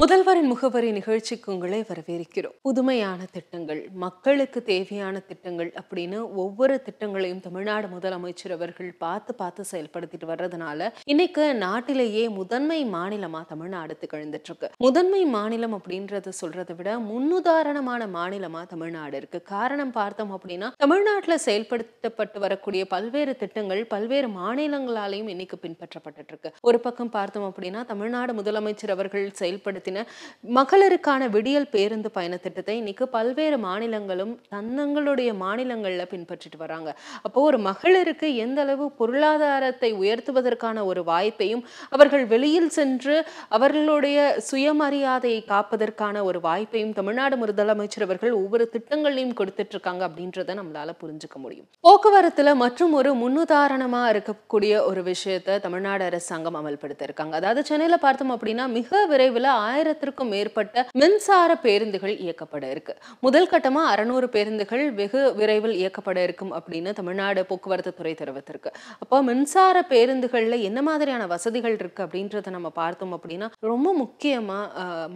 முதல்வரின் முகவரி நிகழ்ச்சிக்கு உங்களை வரவேற்கிறோம். புதுமையான திட்டங்கள், மக்களுக்கு தேவையான திட்டங்கள் அப்படின்னு ஒவ்வொரு திட்டங்களையும் தமிழ்நாடு முதலமைச்சர் அவர்கள் பார்த்து செயல்படுத்திட்டு வர்றதுனால இன்னைக்கு நாட்டிலேயே முதன்மை மாநிலமா தமிழ்நாடு திகழ்ந்துட்டு இருக்கு. முதன்மை மாநிலம் அப்படின்றத சொல்றதை விட முன்னுதாரணமான மாநிலமா தமிழ்நாடு இருக்கு. காரணம் பார்த்தோம் அப்படின்னா தமிழ்நாட்டுல செயல்படுத்தப்பட்டு வரக்கூடிய பல்வேறு திட்டங்கள் பல்வேறு மாநிலங்களாலையும் இன்னைக்கு பின்பற்றப்பட்டு இருக்கு. ஒரு பக்கம் பார்த்தோம் அப்படின்னா தமிழ்நாடு முதலமைச்சர் அவர்கள் செயல்படுத்தின மகளிருக்கான விடியல் பேருந்து பயண திட்டத்தை இன்னைக்கு பல்வேறு மாநிலங்களும் தங்களுடைய மாநிலங்கள்ல பின்பற்றிட்டு வராங்க. அப்போ ஒரு மகளிருக்கு எந்த அளவு பொருளாதாரத்தை உயர்த்துவதற்கான ஒரு வாய்ப்பையும் அவர்கள் வெளியில் சென்று அவர்களுடைய சுயமரியாதையை காப்பதற்கான ஒரு வாய்ப்பையும் தமிழ்நாடு முதலமைச்சர் அவர்கள் ஒவ்வொரு திட்டங்களையும் கொடுத்துட்டு இருக்காங்க அப்படின்றத நம்மளால புரிஞ்சுக்க முடியும். போக்குவரத்துல மற்றும் ஒரு முன்னுதாரணமா இருக்கக்கூடிய ஒரு விஷயத்தை தமிழ்நாடு அரசாங்கம் அமல்படுத்த இருக்காங்க. அதாவது சென்னையில பார்த்தோம் அப்படின்னா மிக விரைவில் 1000க்கும் மேற்பட்ட மின்சார பேருந்துகள் இயக்கப்பட இருக்கு. முதல் கட்டமா 600 பேருந்துகள் வெகு விரைவில் இயக்கப்பட இருக்கும் அப்படின்னு தமிழ்நாடு போக்குவரத்து துறை தெரிவித்திருக்கு. அப்போ மின்சார பேருந்துகள்ல என்ன மாதிரியான வசதிகள் இருக்கு அப்படின்றத நம்ம பார்த்தோம் அப்படின்னா ரொம்ப முக்கியமா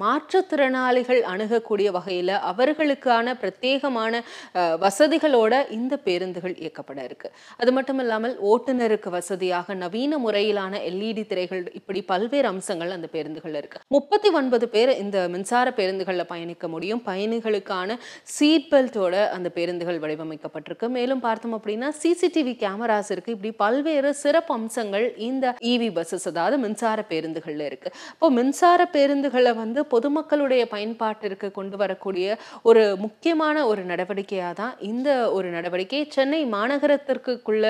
மாற்றுத்திறனாளிகள் அணுகக்கூடிய வகையில அவர்களுக்கான பிரத்யேகமான வசதிகளோட இந்த பேருந்துகள் இயக்கப்பட இருக்கு. அது மட்டும் இல்லாமல் ஓட்டுநருக்கு வசதியாக நவீன முறையிலான LED திரைகள் இப்படி பல்வேறு அம்சங்கள் அந்த பேருந்துகள் இருக்கு. 39 பேர் இந்த மின்சார பேருந்துகள்ல பயணிக்க முடியும். பயணிகளுக்கான சீட் பெல்ட்டோட அந்த பேருந்துகள் வடிவமைக்கப்பட்டிருக்கு. மேலும் பார்த்தோம் அப்படின்னா CCTV கேமராஸ் இருக்கு. இப்படி பல்வேறு சிறப்பு அம்சங்கள் இந்த EV பஸ்ஸஸ் அதாவது மின்சார பேருந்துகள்ல இருக்கு. இப்போ மின்சார பேருந்துகளை பொதுமக்களுடைய பயன்பாட்டிற்கு கொண்டு வரக்கூடிய ஒரு முக்கியமான ஒரு நடவடிக்கையா தான் இந்த ஒரு நடவடிக்கை சென்னை மாநகரத்திற்குள்ள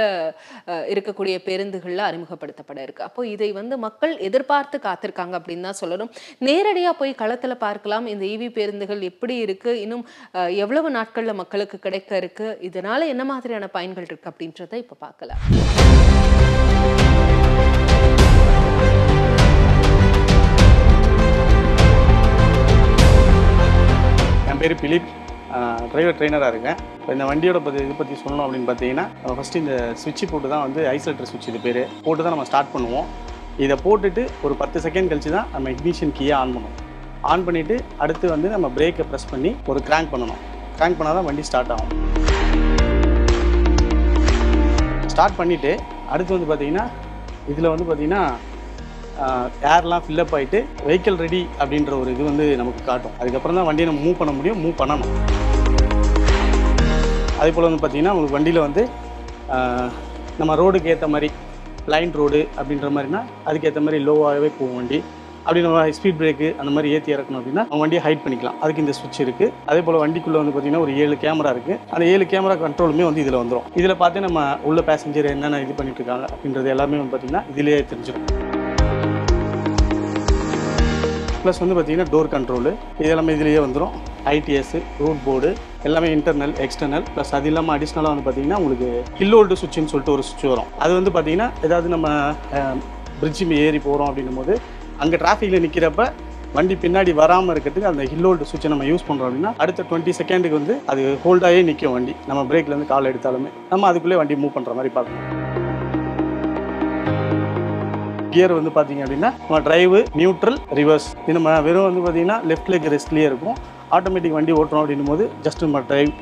இருக்கக்கூடிய பேருந்துகள்ல அறிமுகப்படுத்தப்பட இருக்கு. அப்போ இதை மக்கள் எதிர்பார்த்து காத்திருக்காங்க அப்படின்னு தான் சொல்லணும். நேரடியா போய் களத்துல பார்க்கலாம் இந்த EV பேருந்துகள் எப்படி இருக்கு, இன்னும் எவ்வளவு நாட்கள்ல மக்களுக்கு கிடைக்க இருக்கு, இதனால என்ன மாதிரியான பயன்கள் இருக்கு அப்படின்றத இப்ப பார்க்கலாம். என் பேர் பிலிப், டிரைவர் ட்ரெயினராக இருக்கேன். இப்போ இந்த வண்டியோட இதை பற்றி சொல்லணும் அப்படின்னு பார்த்தீங்கன்னா ஃபஸ்ட்டு இந்த சுவிட்சு போட்டு தான் ஐசோலேட்டர் சுவிட்ச் இது பேர் போட்டு தான் நம்ம ஸ்டார்ட் பண்ணுவோம். இதை போட்டுட்டு ஒரு 10 செகண்ட் கழிச்சு தான் நம்ம இக்னிஷன் கீயை ஆன் பண்ணுவோம். ஆன் பண்ணிவிட்டு அடுத்து நம்ம பிரேக்கை ப்ரெஸ் பண்ணி ஒரு கிராங்க் பண்ணணும். கிராங்க் பண்ணால் தான் வண்டி ஸ்டார்ட் ஆகும். ஸ்டார்ட் பண்ணிவிட்டு அடுத்து பார்த்தீங்கன்னா இதில் பார்த்தீங்கன்னா ஏர்லாம் ஃபில்லப் ஆகிட்டு வெஹிக்கிள் ரெடி அப்படின்ற ஒரு இது நமக்கு காட்டும். அதுக்கப்புறம் தான் வண்டியை நம்ம மூவ் பண்ண முடியும், மூவ் பண்ணணும். அதே போல் பார்த்தீங்கன்னா உங்களுக்கு வண்டியில் நம்ம ரோடுக்கு ஏற்ற மாதிரி லைன் ரோடு அப்படின்ற மாதிரினா அதுக்கேற்ற மாதிரி லோவாகவே போகும் வண்டி. அப்படி நம்ம ஸ்பீட் பிரேக்கு அந்த மாதிரி ஏற்றி இறக்கணும் அப்படின்னா நம்ம வண்டியை ஹைட் பண்ணிக்கலாம். அதுக்கு இந்த சுவிட்ச் இருக்குது. அதே போல் வண்டிக்குள்ளே பார்த்தீங்கன்னா ஒரு 7 கேமரா இருக்குது. அந்த 7 கேமரா கண்ட்ரோலுமே இதில் வந்துடும். இதில் பார்த்து நம்ம உள்ள பேசஞ்சர் என்னென்ன இது பண்ணிட்டு இருக்காங்க அப்படின்றது எல்லாமே பார்த்தீங்கன்னா இதிலேயே தெரிஞ்சிடும். ப்ளஸ் பார்த்தீங்கன்னா டோர் கண்ட்ரோலு இது எல்லாமே இதிலேயே வந்துடும். ITS, ரூட் போர்டு எல்லாமே இன்டர்னல் எக்ஸ்டர்னல். ப்ளஸ் அது இல்லாமல் அடிஷ்னலாக பார்த்தீங்கன்னா உங்களுக்கு ஹில் ஹோல்டு சுவிட்சுன்னு சொல்லிட்டு ஒரு சுவிட்ச் வரும். அது பார்த்தீங்கன்னா ஏதாவது நம்ம பிரிட்ஜு ஏறி போகிறோம் அப்படின்னும் போது அங்கே டிராஃபிக்கில் நிற்கிறப்ப வண்டி பின்னாடி வராமல் இருக்கிறதுக்கு அந்த ஹில் ஹோல்டு சுவிட்சை நம்ம யூஸ் பண்ணுறோம் அப்படின்னா அடுத்த 20 செகண்டுக்கு அது ஹோல்டாகவே நிற்கும் வண்டி. நம்ம பிரேக்லேருந்து கால் எடுத்தாலுமே நம்ம அதுக்குள்ளே வண்டி மூவ் பண்ணுற மாதிரி பார்க்கணும். கியர் பார்த்தீங்க அப்படின்னா நம்ம டிரைவு, நியூட்ரல், ரிவர்ஸ் இது நம்ம வெறும் பார்த்தீங்கன்னா லெஃப்ட் லெக் ரெஸ்ட்லேயே இருக்கும். ஆட்டோமேட்டிக் வண்டி ஓட்டுறோம் அப்படின்னும் போது ஜஸ்ட் நம்ம டிரைவ்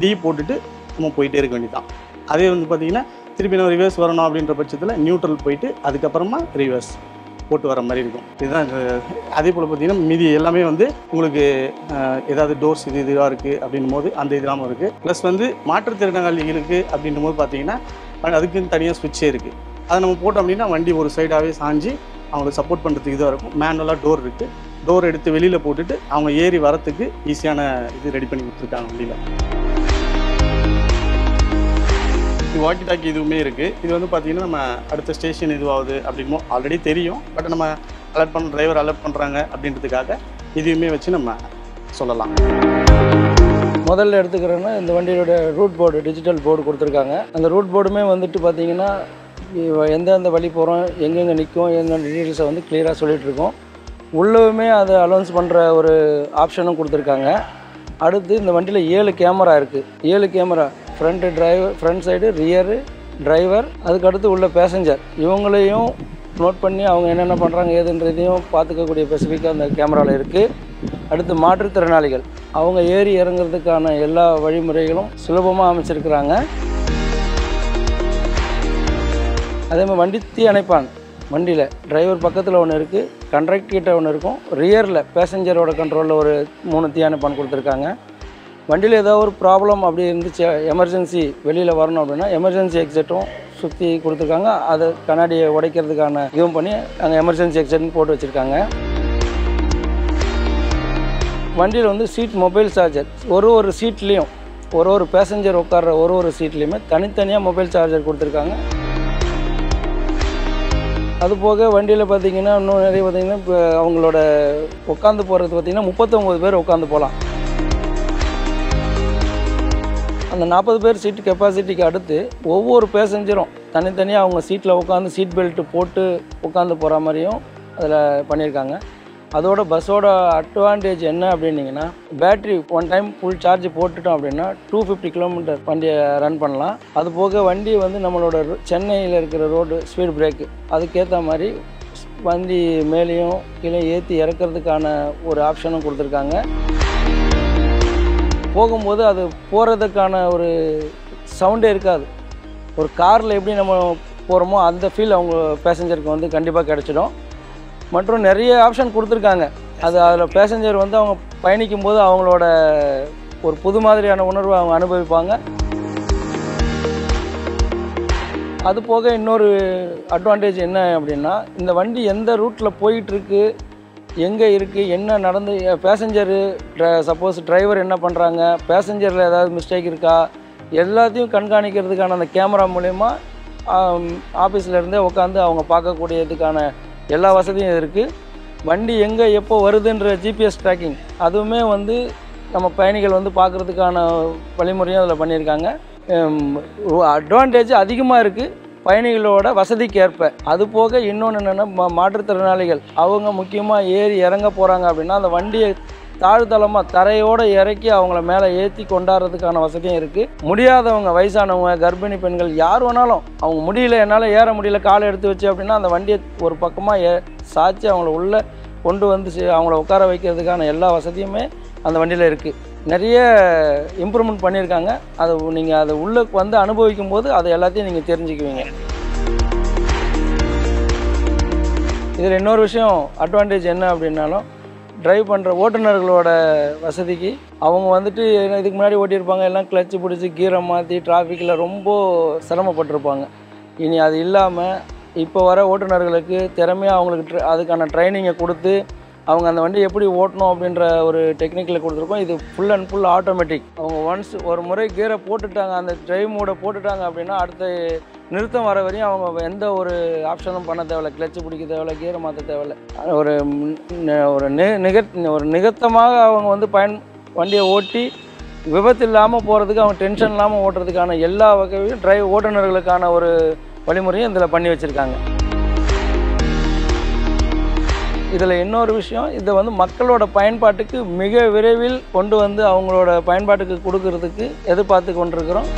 D போட்டுட்டு நம்ம போயிட்டே இருக்க வேண்டி தான். அதே பார்த்தீங்கன்னா திருப்பி நம்ம ரிவர்ஸ் வரணும் அப்படின்ற பட்சத்தில் நியூட்ரல் போயிட்டு அதுக்கப்புறமா ரிவர்ஸ் போட்டு வர மாதிரி இருக்கும். இதுதான். அதே போல் பார்த்தீங்கன்னா மீதி எல்லாமே உங்களுக்கு ஏதாவது டோர்ஸ் இதுவாக இருக்குது அப்படின்னும் போது அந்த இது இல்லாமல் இருக்குது. ப்ளஸ் மாற்றுத்திறனாளி இருக்குது அப்படின்னும் போது பார்த்தீங்கன்னா அதுக்குன்னு தனியாக சுவிட்சே இருக்குது. அதை நம்ம போட்டோம் அப்படின்னா வண்டி ஒரு சைடாகவே சாஞ்சு அவங்களுக்கு சப்போர்ட் பண்ணுறதுக்கு இதாக இருக்கும். மேனுவலாக டோர் இருக்குது. டோர் எடுத்து வெளியில் போட்டுட்டு அவங்க ஏறி வரத்துக்கு ஈஸியான இது ரெடி பண்ணி கொடுத்துருக்காங்க வண்டியில். இது வாக்கி டாக்கி இதுவுமே இருக்குது. இது பார்த்தீங்கன்னா நம்ம அடுத்த ஸ்டேஷன் இதுவாகுது அப்படிமோ ஆல்ரெடி தெரியும். பட் நம்ம டிரைவர் அலர்ட் பண்ணுறாங்க அப்படின்றதுக்காக இதையுமே வச்சு நம்ம சொல்லலாம். முதல்ல எடுத்துக்கிறேன்னா இந்த வண்டியோட ரூட் போர்டு டிஜிட்டல் போர்டு கொடுத்துருக்காங்க. அந்த ரூட் போர்டுமே பார்த்தீங்கன்னா எந்தெந்த வழி போகிறோம், எங்கெங்கே நிற்கும், என்னென்ன டீட்டெயில்ஸை கிளியராக சொல்லிகிட்ருக்கோம். உள்ளவுமே அதை அலௌன்ஸ் பண்ணுற ஒரு ஆப்ஷனும் கொடுத்துருக்காங்க. அடுத்து இந்த வண்டியில் 7 கேமரா இருக்குது. 7 camera front side, rear, driver, அதுக்கடுத்து உள்ள பேசஞ்சர் இவங்களையும் நோட் பண்ணி அவங்க என்னென்ன பண்ணுறாங்க ஏதுன்றதையும் பார்த்துக்கக்கூடிய ஸ்பெசிஃபிக்காக அந்த கேமராவில் இருக்குது. அடுத்து மாற்றுத்திறனாளிகள் அவங்க ஏறி இறங்குறதுக்கான எல்லா வழிமுறைகளும் சுலபமாக அமைச்சிருக்கிறாங்க. அதே மாதிரி வண்டி தீ அணைப்பான், வண்டியில் டிரைவர் பக்கத்தில் ஒன்று இருக்குது, கண்டக்டர் கிட்ட ஒன்று இருக்கும், ரியரில் பேசஞ்சரோட கண்ட்ரோலில் ஒரு 3 தீ அணைப்பான் கொடுத்துருக்காங்க. வண்டியில் ஏதாவது ஒரு ப்ராப்ளம் அப்படி இருந்துச்சு, எமர்ஜென்சி வெளியில் வரணும் அப்படின்னா எமர்ஜென்சி எக்ஸிட்டும் சுற்றி கொடுத்துருக்காங்க. அதை கண்ணாடியை உடைக்கிறதுக்கான இதுவும் பண்ணி அங்கே எமர்ஜென்சி எக்ஸிட்னு போட்டு வச்சுருக்காங்க. வண்டியில் வந்து சீட் மொபைல் சார்ஜர் ஒரு சீட்லேயும் ஒரு பேசஞ்சர் உட்கார்ற ஒரு சீட்லேயுமே தனித்தனியாக மொபைல் சார்ஜர் கொடுத்துருக்காங்க. அதுபோக வண்டியில் பார்த்திங்கன்னா இன்னும் நிறைய பார்த்திங்கன்னா இப்போ அவங்களோட உட்காந்து போகிறது பார்த்திங்கன்னா 39 பேர் உட்காந்து போகலாம். அந்த 40 பேர் சீட்டு கெப்பாசிட்டிக்கு அடுத்து ஒவ்வொரு பேசஞ்சரும் தனித்தனியாக அவங்க சீட்டில் உட்காந்து சீட் பெல்ட்டு போட்டு உட்காந்து போகிற மாதிரியும் அதில் பண்ணியிருக்காங்க. அதோட பஸ்ஸோட அட்வான்டேஜ் என்ன அப்படின்னிங்கன்னா, battery one time full charge போட்டுட்டோம் அப்படின்னா 250 கிலோமீட்டர் வண்டியை ரன் பண்ணலாம். அது போக வண்டி வந்து நம்மளோட சென்னையில் இருக்கிற ரோடு ஸ்பீட் பிரேக்கு அதுக்கேற்ற மாதிரி வண்டி மேலேயும் கீழே ஏற்றி இறக்கிறதுக்கான ஒரு ஆப்ஷனும் கொடுத்துருக்காங்க. போகும்போது அது போகிறதுக்கான ஒரு சவுண்டே இருக்காது. ஒரு காரில் எப்படி நம்ம போகிறோமோ அந்த ஃபீல் அவங்க பேசஞ்சருக்கு வந்து கண்டிப்பாக கிடச்சிடும். மற்றும் நிறைய ஆப்ஷன் கொடுத்துருக்காங்க. அதில் பேசஞ்சர் வந்து அவங்க பயணிக்கும் போது அவங்களோட ஒரு புது மாதிரியான உணர்வை அவங்க அனுபவிப்பாங்க. அது போக இன்னொரு அட்வான்டேஜ் என்ன அப்படின்னா, இந்த வண்டி எந்த ரூட்டில் போயிட்டுருக்கு, எங்கே இருக்குது, என்ன நடந்து பேசஞ்சரு சப்போஸ் டிரைவர் என்ன பண்ணுறாங்க, பேசஞ்சரில் ஏதாவது மிஸ்டேக் இருக்கா, எல்லாத்தையும் கண்காணிக்கிறதுக்கான அந்த கேமரா மூலயமா ஆஃபீஸில் இருந்தே உட்காந்து அவங்க பார்க்கக்கூடியதுக்கான எல்லா வசதியும் இருக்குது. வண்டி எங்கே எப்போ வருதுன்ற ஜிபிஎஸ் ட்ராக்கிங் அதுவுமே வந்து நம்ம பயணிகள் வந்து பார்க்குறதுக்கான வழிமுறையும் அதில் பண்ணியிருக்காங்க. அட்வான்டேஜ் அதிகமாக இருக்குது பயணிகளோட வசதிக்கு ஏற்ப. அது போக இன்னொன்று என்னென்னா, மாற்றுத்திறனாளிகள் அவங்க முக்கியமாக ஏறி இறங்க போகிறாங்க அப்படின்னா அந்த வண்டியை தாழ்தளமாக தரையோடு இறக்கி அவங்கள மேலே ஏற்றி கொண்டாடுறதுக்கான வசதியும் இருக்குது. முடியாதவங்க, வயசானவங்க, கர்ப்பிணி பெண்கள் யார் வேணாலும் அவங்க முடியல, என்னால் ஏற முடியல, காலை எடுத்து வச்சு அப்படின்னா அந்த வண்டியை ஒரு பக்கமாக சாய்ச்சி அவங்கள உள்ளே கொண்டு வந்து அவங்கள உட்கார வைக்கிறதுக்கான எல்லா வசதியுமே அந்த வண்டியில் இருக்குது. நிறைய இம்ப்ரூவ்மெண்ட் பண்ணியிருக்காங்க. அதை நீங்கள் அதை உள்ளே வந்து அனுபவிக்கும் போது அதை எல்லாத்தையும் நீங்கள் தெரிஞ்சுக்குவீங்க. இதில் இன்னொரு விஷயம் அட்வான்டேஜ் என்ன அப்படின்னாலும், ட்ரைவ் பண்ணுற ஓட்டுநர்களோட வசதிக்கு அவங்க வந்துட்டு இதுக்கு முன்னாடி ஓட்டியிருப்பாங்க, எல்லாம் கிளச்சு பிடிச்சி கீரை மாற்றி டிராஃபிக்கில் ரொம்ப சிரமப்பட்டிருப்பாங்க. இனி அது இல்லாமல் இப்போ வர ஓட்டுநர்களுக்கு திறமையாக அவங்களுக்கு அதுக்கான ட்ரைனிங்கை கொடுத்து அவங்க அந்த வண்டி எப்படி ஓட்டணும் அப்படின்ற ஒரு டெக்னிக்கில் கொடுத்துருக்கோம். இது ஃபுல் அண்ட் ஃபுல் ஆட்டோமேட்டிக். அவங்க ஒன்ஸ் ஒரு முறை கீரை போட்டுட்டாங்க, அந்த ட்ரைவ் மோடை போட்டுட்டாங்க அப்படின்னா அடுத்த நிறுத்தம் வர வரையும் அவங்க எந்த ஒரு ஆப்ஷனும் பண்ண தேவையில்லை, கிளச்சு பிடிக்க தேவையில்லை, கீரை மாற்ற தேவையில்லை. ஒரு நிகழ்த்தமாக அவங்க வந்து வண்டியை ஓட்டி விபத்து இல்லாமல் போகிறதுக்கு, அவங்க டென்ஷன் இல்லாமல் ஓட்டுறதுக்கான எல்லா வகையும் ஓட்டுநர்களுக்கான ஒரு வழிமுறையும் இதில் பண்ணி வச்சுருக்காங்க. இதில் இன்னொரு விஷயம், இதை வந்து மக்களோட பயன்பாட்டுக்கு மிக விரைவில் கொண்டு வந்து அவங்களோட பயன்பாட்டுக்கு கொடுக்கறதுக்கு எதிர்பார்த்து கொண்டிருக்கிறோம்.